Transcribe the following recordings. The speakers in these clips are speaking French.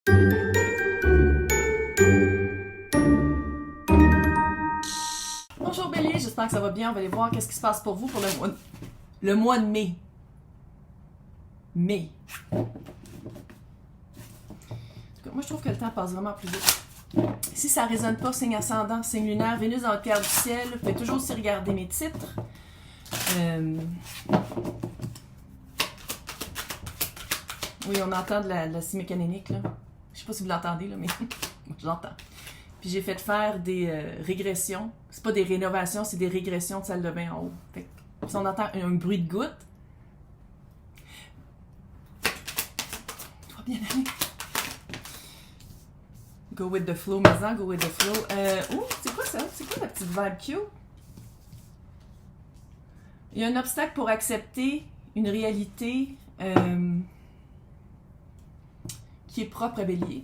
Bonjour Bélier, j'espère que ça va bien. On va aller voir qu'est-ce qui se passe pour vous pour le mois de mai. Mai. Moi, je trouve que le temps passe vraiment plus vite. Si ça ne résonne pas, signe ascendant, signe lunaire, Vénus dans votre cœur du ciel, vous pouvez toujours aussi regarder mes titres. Oui, on entend de la scie mécanique, là. Je sais pas si vous l'entendez, là, mais je l'entends. Puis j'ai fait faire des régressions. C'est pas des rénovations, c'est des régressions de salle de bain en haut. Fait que, si on entend un bruit de goutte, tout va bien aller. Go with the flow, maison, go with the flow. C'est quoi ça? C'est quoi la petite vibe cute? Il y a un obstacle pour accepter une réalité qui est propre à Bélier.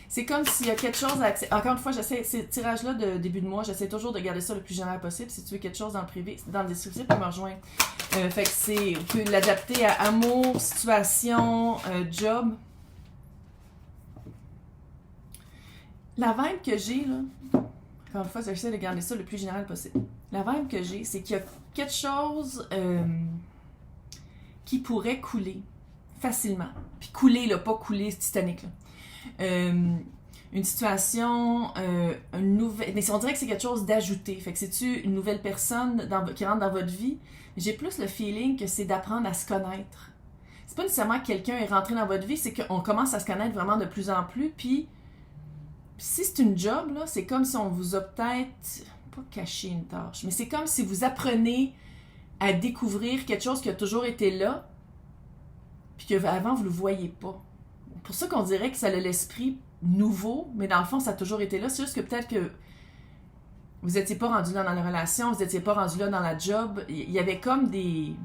C'est comme s'il y a quelque chose à accepter. Encore une fois, j'essaie, ces tirages-là de début de mois, j'essaie toujours de garder ça le plus général possible. Si tu veux quelque chose dans le privé, dans le descriptif, tu peux me rejoindre. Fait que c'est, vous pouvez l'adapter à amour, situation, job. La vibe que j'ai, là, encore une fois, j'essaie de garder ça le plus général possible. La vibe que j'ai, c'est qu'il y a quelque chose qui pourrait couler facilement. Puis couler, là, pas couler Titanic, là. Une situation, une nouvelle. Mais on dirait que c'est quelque chose d'ajouté. Fait que c'est-tu une nouvelle personne qui rentre dans votre vie? J'ai plus le feeling que c'est d'apprendre à se connaître. C'est pas nécessairement que quelqu'un est rentré dans votre vie, c'est qu'on commence à se connaître vraiment de plus en plus. Puis si c'est une job, là, c'est comme si on vous a peut-être pas caché une tâche, mais c'est comme si vous apprenez à découvrir quelque chose qui a toujours été là, puis qu'avant vous le voyez pas. C'est pour ça qu'on dirait que ça a l'esprit nouveau, mais dans le fond, ça a toujours été là. C'est juste que peut-être que vous n'étiez pas rendu là dans la relation, vous n'étiez pas rendu là dans la job. Il y avait comme des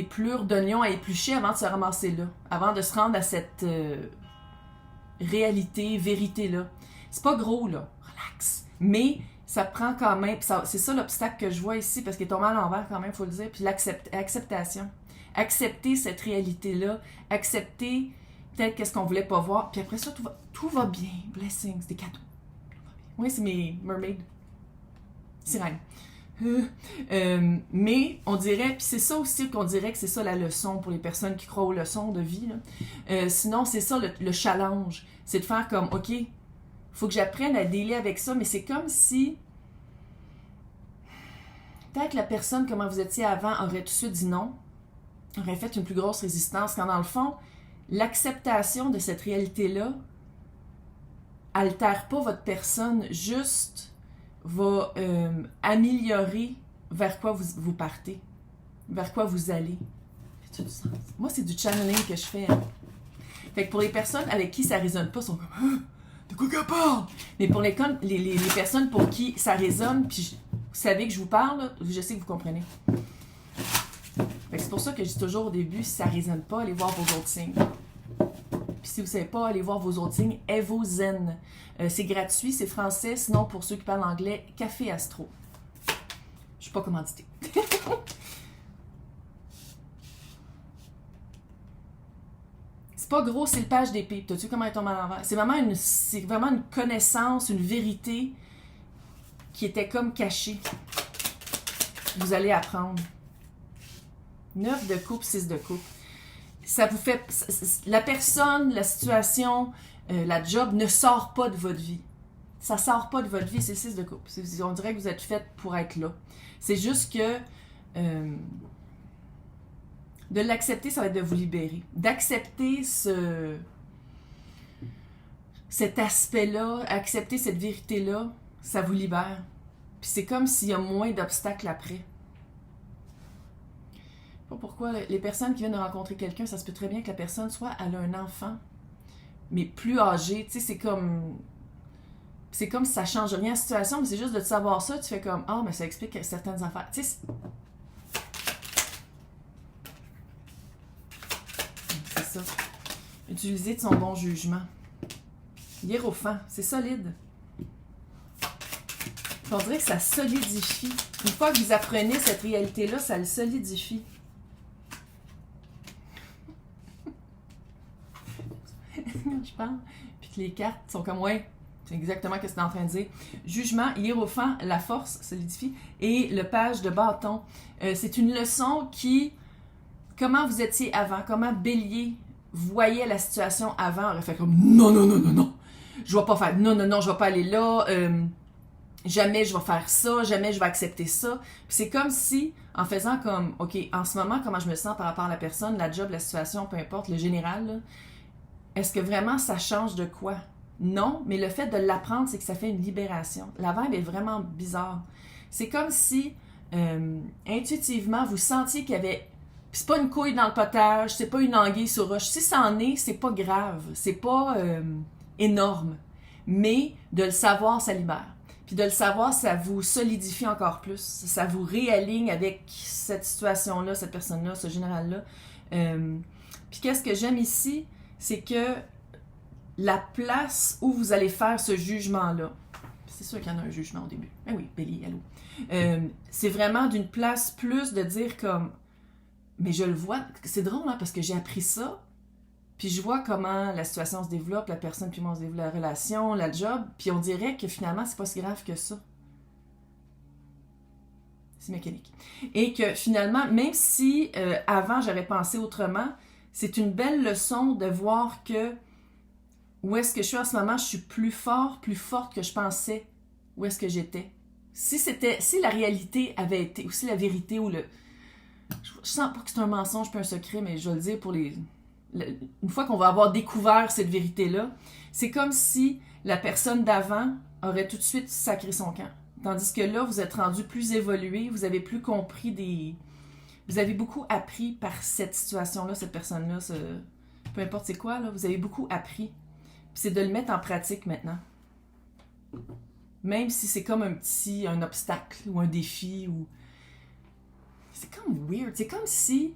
plures d'oignons à éplucher avant de se ramasser là, avant de se rendre à cette réalité, vérité-là. C'est pas gros, là. Relax. Mais ça prend quand même... C'est ça l'obstacle que je vois ici, parce qu'il est tombé à l'envers quand même, il faut le dire. Puis l'acceptation. Accepter cette réalité-là. Accepter peut-être qu'est-ce qu'on voulait pas voir. Puis après ça, tout va bien. Blessings, des cadeaux. Oui, c'est mes mermaids. Sirènes. Mais on dirait, puis c'est ça aussi qu'on dirait que c'est ça la leçon pour les personnes qui croient aux leçons de vie, là. Sinon, c'est ça le challenge. C'est de faire comme, OK, faut que j'apprenne à dealer avec ça, mais c'est comme si peut-être la personne, comment vous étiez avant, aurait tout de suite dit non, aurait fait une plus grosse résistance, quand dans le fond, l'acceptation de cette réalité-là altère pas votre personne, juste va améliorer vers quoi vous partez, vers quoi vous allez. Fait-tu du sens? Moi, c'est du channeling que je fais. Hein. Fait que pour les personnes avec qui ça résonne pas, sont comme de quoi qu'elle parle? Mais pour les personnes pour qui ça résonne, puis vous savez que je vous parle, là, je sais que vous comprenez. Fait que c'est pour ça que je dis toujours au début, si ça résonne pas, allez voir vos autres signes. Puis si vous ne savez pas, allez voir vos autres signes, Evozen. C'est gratuit, c'est français. Sinon, pour ceux qui parlent anglais, Café Astro. Je suis pas commanditée. C'est pas gros, c'est le page d'épée. T'as-tu vu comment elle tombe à l'envers? C'est vraiment une connaissance, une vérité qui était comme cachée. Vous allez apprendre. 9 de coupe, 6 de coupe. Ça vous fait... La personne, la situation, la job ne sort pas de votre vie. Ça sort pas de votre vie, c'est le 6 de coupe. On dirait que vous êtes faite pour être là. C'est juste que... de l'accepter, ça va être de vous libérer. D'accepter cet aspect-là, accepter cette vérité-là, ça vous libère. Puis c'est comme s'il y a moins d'obstacles après. Pas pourquoi les personnes qui viennent de rencontrer quelqu'un, ça se peut très bien que la personne soit, elle a un enfant, mais plus âgé, tu sais, c'est comme si ça change rien à la situation, mais c'est juste de savoir ça, tu fais comme, mais ça explique certaines affaires, tu sais. C'est ça. Utiliser de son bon jugement. Hiérophant, c'est solide. On dirait que ça solidifie. Une fois que vous apprenez cette réalité-là, ça le solidifie. je parle, puis que les cartes sont comme, ouais, c'est exactement ce que c'est en train de dire. Jugement, hiérophant, la force solidifie, et le page de bâton. C'est une leçon qui, comment vous étiez avant, comment Bélier voyait la situation avant, aurait fait comme, non, non, non, non, non, je vais pas faire, non, non, non, je vais pas aller là, jamais je vais faire ça, jamais je vais accepter ça. Puis c'est comme si, en faisant comme, ok, en ce moment, comment je me sens par rapport à la personne, la job, la situation, peu importe, le général, là, est-ce que vraiment ça change de quoi? Non, mais le fait de l'apprendre, c'est que ça fait une libération. La vibe est vraiment bizarre. C'est comme si, intuitivement, vous sentiez qu'il y avait... Puis c'est pas une couille dans le potage, c'est pas une anguille sur roche. Si ça en est, c'est pas grave, c'est pas énorme. Mais de le savoir, ça libère. Puis de le savoir, ça vous solidifie encore plus. Ça vous réaligne avec cette situation-là, cette personne-là, ce général-là. Puis qu'est-ce que j'aime ici, c'est que la place où vous allez faire ce jugement-là, c'est sûr qu'il y en a un jugement au début. Ben oui, Bélier, allô. C'est vraiment d'une place plus de dire comme, mais je le vois, c'est drôle, hein, parce que j'ai appris ça, puis je vois comment la situation se développe, la personne puis moi on se développe, la relation, la job, puis on dirait que finalement c'est pas si grave que ça. C'est mécanique. Et que finalement, même si avant j'avais pensé autrement, c'est une belle leçon de voir que où est-ce que je suis en ce moment, je suis plus fort, plus forte que je pensais où est-ce que j'étais. Si la réalité avait été, ou si la vérité ou le... Je sens pas que c'est un mensonge puis un secret, mais je vais le dire pour les... Une fois qu'on va avoir découvert cette vérité-là, c'est comme si la personne d'avant aurait tout de suite sacré son camp. Tandis que là, vous êtes rendu plus évolué, vous avez plus compris des... Vous avez beaucoup appris par cette situation-là, cette personne-là, peu importe c'est quoi, là, vous avez beaucoup appris. Puis c'est de le mettre en pratique maintenant. Même si c'est comme un obstacle ou un défi ou... C'est comme weird. C'est comme si,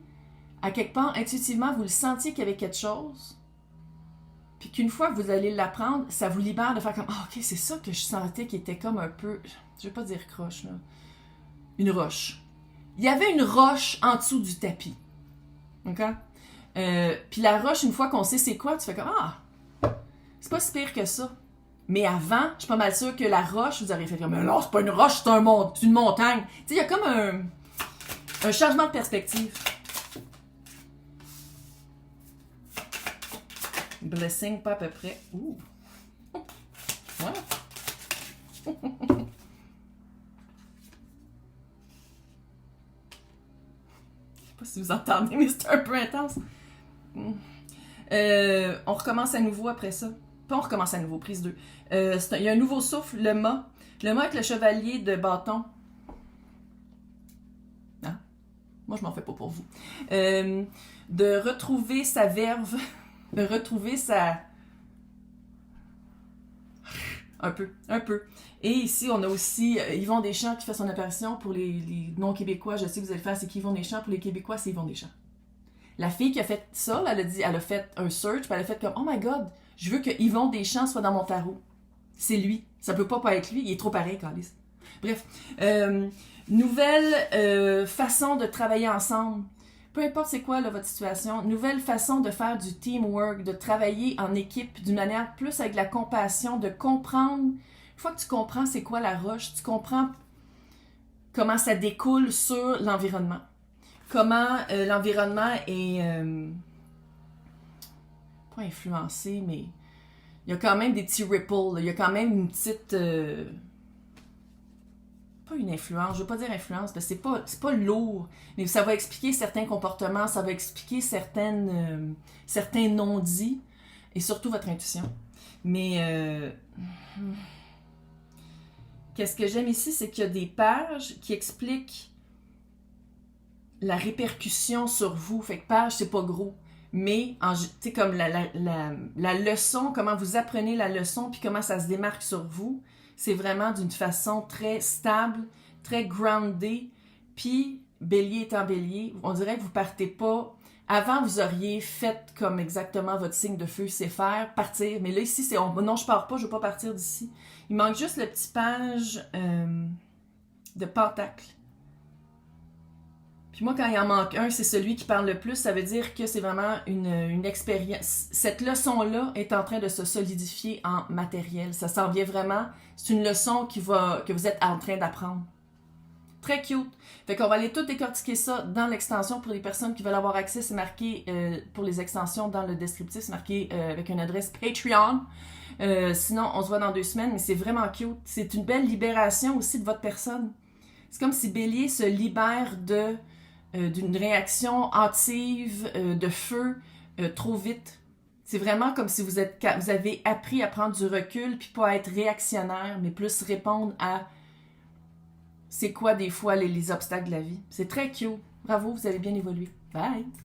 à quelque part, intuitivement, vous le sentiez qu'il y avait quelque chose. Puis qu'une fois que vous allez l'apprendre, ça vous libère de faire comme, ah, ok, c'est ça que je sentais qui était comme un peu, je vais pas dire croche, là. Une roche. Il y avait une roche en dessous du tapis. OK? Puis la roche, une fois qu'on sait c'est quoi, tu fais comme, ah, c'est pas si pire que ça. Mais avant, je suis pas mal sûre que la roche, vous auriez fait comme, mais non, c'est pas une roche, c'est une montagne. Tu sais, il y a comme un changement de perspective. Blessing, pas à peu près. Ouh. Ouais. Je sais pas si vous entendez, mais c'est un peu intense. On recommence à nouveau après ça. Pas on recommence à nouveau, prise 2. Il y a un nouveau souffle, le mât. Le mât avec le chevalier de bâton. Ah. Moi, je m'en fais pas pour vous. De retrouver sa verve, de retrouver sa... Un peu. Et ici, on a aussi Yvon Deschamps qui fait son apparition pour les non-québécois. Je sais que vous allez le faire, c'est qu'Yvon Deschamps. Pour les Québécois, c'est Yvon Deschamps. La fille qui a fait ça, là, elle a fait un search, puis elle a fait comme, oh my god, je veux que Yvon Deschamps soit dans mon tarot. C'est lui. Ça peut pas être lui, il est trop pareil, Calice. Bref. Nouvelle façon de travailler ensemble. Peu importe c'est quoi là, votre situation, nouvelle façon de faire du teamwork, de travailler en équipe d'une manière plus avec la compassion, de comprendre. Une fois que tu comprends c'est quoi la roche, tu comprends comment ça découle sur l'environnement. Comment l'environnement est pas influencé, mais il y a quand même des petits ripples, là. Il y a quand même une petite... pas une influence, je veux pas dire influence, parce que c'est pas lourd, mais ça va expliquer certains comportements, ça va expliquer certains non-dits, et surtout votre intuition. Mais qu'est-ce que j'aime ici, c'est qu'il y a des pages qui expliquent la répercussion sur vous. Fait que page, c'est pas gros. Mais, tu sais, comme la leçon, comment vous apprenez la leçon, puis comment ça se démarque sur vous, c'est vraiment d'une façon très stable, très grounded. Puis, bélier étant bélier, on dirait que vous partez pas... Avant, vous auriez fait comme exactement votre signe de feu, c'est faire, partir. Mais là, ici, c'est non, je pars pas, je veux pas partir d'ici. Il manque juste le petit page de pentacle. Puis moi, quand il en manque un, c'est celui qui parle le plus. Ça veut dire que c'est vraiment une expérience. Cette leçon-là est en train de se solidifier en matériel. Ça s'en vient vraiment. C'est une leçon que vous êtes en train d'apprendre. Très cute. Fait qu'on va aller tout décortiquer ça dans l'extension pour les personnes qui veulent avoir accès. C'est marqué pour les extensions dans le descriptif. C'est marqué avec une adresse Patreon. Sinon, on se voit dans 2 semaines, mais c'est vraiment cute. C'est une belle libération aussi de votre personne. C'est comme si Bélier se libère d'une réaction hâtive, de feu, trop vite. C'est vraiment comme si vous avez appris à prendre du recul puis pas à être réactionnaire, mais plus répondre à c'est quoi des fois les obstacles de la vie. C'est très cute. Bravo, vous avez bien évolué. Bye!